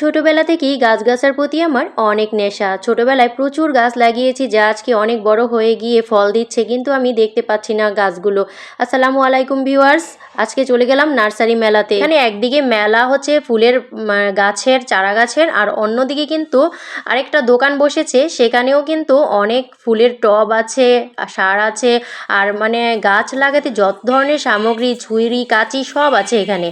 ছোটবেলা থেকেই গাছগাছার প্রতি আমার অনেক নেশা। ছোটবেলায় প্রচুর গাছ লাগিয়েছি যা আজকে অনেক বড় হয়ে গিয়ে ফল দিচ্ছে, কিন্তু আমি দেখতে পাচ্ছি না গাছগুলো। আসসালামু আলাইকুম ভিউয়ার্স, আজকে চলে গেলাম নার্সারি মেলাতে। এখানে একদিকে মেলা হচ্ছে ফুলের গাছের, চারা গাছের, আর অন্যদিকে কিন্তু আরেকটা দোকান বসেছে, সেখানেও কিন্তু অনেক ফুলের টব আছে, সার আছে, আর গাছ লাগাতে যত ধরনের সামগ্রী, ছুরি, কাঁচি সব আছে এখানে।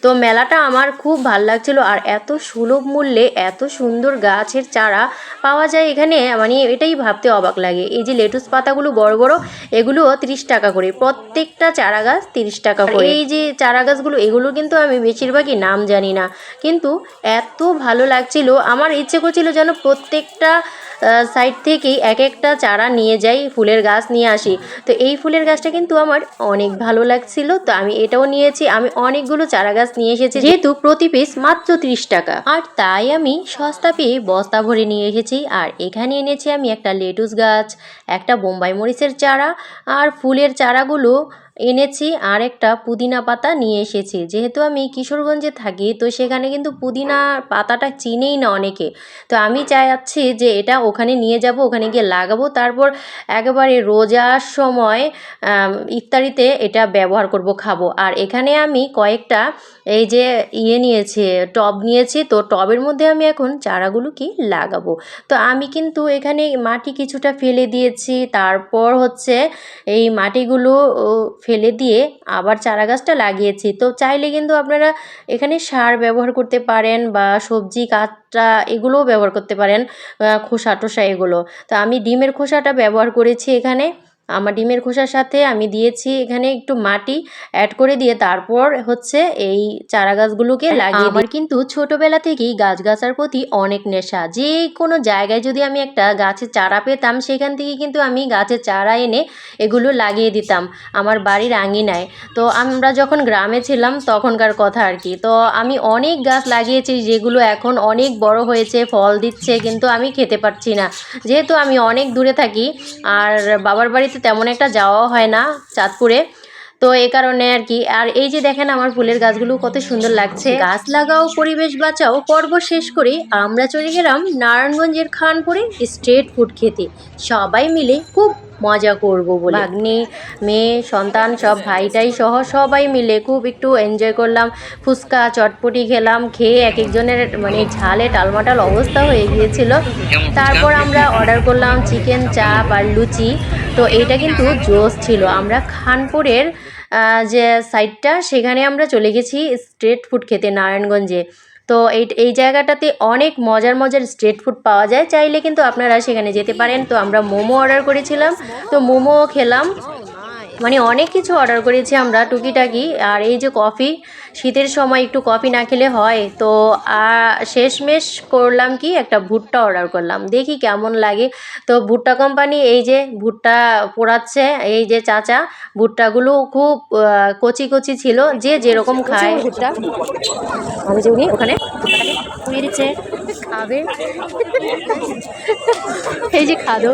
তো মেলাটা আমার খুব ভাল লাগছিল, আর এত সুলভ মূল্যে এত সুন্দর গাছের চারা পাওয়া যায় এখানে, এটাই ভাবতে অবাক লাগে। এই যে লেটুস পাতাগুলো বড় বড়, এগুলো 30 টাকা করে, প্রত্যেকটা চারা গাছ 30 টাকা করে। এই যে চারা গাছগুলো, এগুলো কিন্তু আমি বেশিরভাগই নাম জানি না, কিন্তু এত ভালো লাগছিল, আমার ইচ্ছে করছিল যেন প্রত্যেকটা সাইড থেকেই এক একটা চারা নিয়ে যাই, ফুলের গাছ নিয়ে আসি। তো এই ফুলের গাছটা কিন্তু আমার অনেক ভালো লাগছিল, তো আমি এটাও নিয়েছি। আমি অনেকগুলো চারা গাছ নিয়ে এসেছি, যেহেতু প্রতি পিস মাত্র 30 টাকা, আর তাই আমি সস্তা পেয়ে বস্তা ভরে নিয়ে এসেছি। আর এখানে এনেছি আমি একটা লেটুস গাছ, একটা বোম্বাই মরিচের চারা, আর ফুলের চারাগুলো এনেছি, আর একটা পুদিনা পাতা নিয়ে এসেছি। যেহেতু আমি কিশোরগঞ্জে থাকি, তো সেখানে কিন্তু পুদিনা পাতাটা চিনেই না অনেকে। তো আমি চাচ্ছি যে এটা ওখানে নিয়ে যাব, ওখানে গিয়ে লাগাবো, তারপর একেবারে রোজার সময় ইফতারিতে এটা ব্যবহার করব, খাবো। আর এখানে আমি কয়েকটা এই যে নিয়েছি, টব নিয়েছি, তো টবের মধ্যে আমি এখন চারাগুলো কি লাগাবো। তো আমি কিন্তু এখানে মাটি কিছুটা ফেলে দিয়েছি, তারপর হচ্ছে এই মাটিগুলো ফেলে দিয়ে আবার চারা গাছটা লাগিয়েছি। তো চাইলে কিন্তু আপনারা এখানে সার ব্যবহার করতে পারেন, বা সবজি কাঁচা এগুলোও ব্যবহার করতে পারেন, খোসা টোসা এগুলো। তো আমি ডিমের খোসাটা ব্যবহার করেছি এখানে। আমার ডিমের খোসার সাথে আমি দিয়েছি এখানে একটু মাটি অ্যাড করে দিয়ে, তারপর হচ্ছে এই চারা গাছগুলোকে লাগিয়ে। আমার কিন্তু ছোটোবেলা থেকেই গাছগাছার প্রতি অনেক নেশা। যে কোনো জায়গায় যদি আমি একটা গাছের চারা পেতাম, সেখান থেকে কিন্তু আমি গাছের চারা এনে এগুলো লাগিয়ে দিতাম আমার বাড়ির আঙিনায়। তো আমরা যখন গ্রামে ছিলাম তখনকার কথা আর কি। তো আমি অনেক গাছ লাগিয়েছি, যেগুলো এখন অনেক বড় হয়েছে, ফল দিচ্ছে, কিন্তু আমি খেতে পারছি না, যেহেতু আমি অনেক দূরে থাকি, আর বাবার বাড়িতে তেমন একটা যাওয়া হয় না, চাঁদপুরে। তো এই কারণে আর কি। আর এই যে দেখেন আমার ফুলের গাছগুলো কত সুন্দর লাগছে। গাছ লাগাও, পরিবেশ বাঁচাও পর্ব শেষ করে আমরা চলে গেলাম নারায়ণগঞ্জের খানপুরে স্ট্রিট ফুড খেতে, সবাই মিলে খুব মজা করব বলে। ভাগ্নি, মেয়ে, সন্তান সব, ভাইটাই সহ সবাই মিলে খুব একটু এনজয় করলাম। ফুচকা, চটপটি খেলাম, খেয়ে এক একজনের ঝালে টালমাটাল অবস্থা হয়ে গিয়েছিল। তারপর আমরা অর্ডার করলাম চিকেন চাপ আর লুচি। তো এইটা কিন্তু জোস ছিল। আমরা খানপুরের যে সাইডটা, সেখানে আমরা চলে গেছি স্ট্রিট ফুড খেতে নারায়ণগঞ্জে। তো এই জায়গাটাতে অনেক মজার মজার স্ট্রিট ফুড পাওয়া যায়, চাইলে কিন্তু আপনারা সেখানে যেতে পারেন। তো আমরা মোমো অর্ডার করেছিলাম, তো মোমো খেলাম, অনেক কিছু অর্ডার করেছি আমরা টুকিটাকি। আর এই যে কফি, শীতের সময় একটু কফি না খেলে হয়। তো শেষমেশ করলাম কি, একটা ভুট্টা অর্ডার করলাম, দেখি কেমন লাগে। তো ভুট্টা কোম্পানি এই যে ভুট্টা পোড়াচ্ছে, এই যে চাচা, ভুট্টাগুলো খুব কচি কচি ছিল, যে যেরকম খায়। ভুট্টা আমি যে উনি ওখানে পুড়িয়ে দিচ্ছে, খাবে এই যে খাদো।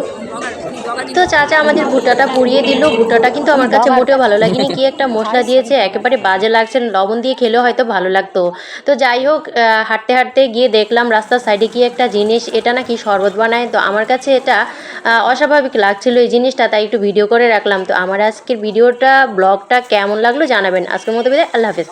তো চাচা আমাদের ভুট্টাটা পুড়িয়ে দিল। ভুট্টাটা কিন্তু আমার কাছে মোটেও ভালো লাগেনি, কি একটা মশলা দিয়েছে, একেবারে বাজে লাগছে। লবণ দিয়ে খেলেও হয়তো ভালো লাগতো। তো যাই হোক, হাঁটতে হাঁটতে গিয়ে দেখলাম রাস্তার সাইডে কি একটা জিনিস, এটা নাকি শরবত বানায়। তো আমার কাছে এটা অস্বাভাবিক লাগছিল এই জিনিসটা, তাই একটু ভিডিও করে রাখলাম। তো আমার আজকের ভিডিওটা, ব্লগটা কেমন লাগলো জানাবেন। আজকের মতো বিদায়, আল্লাহ হাফেজ।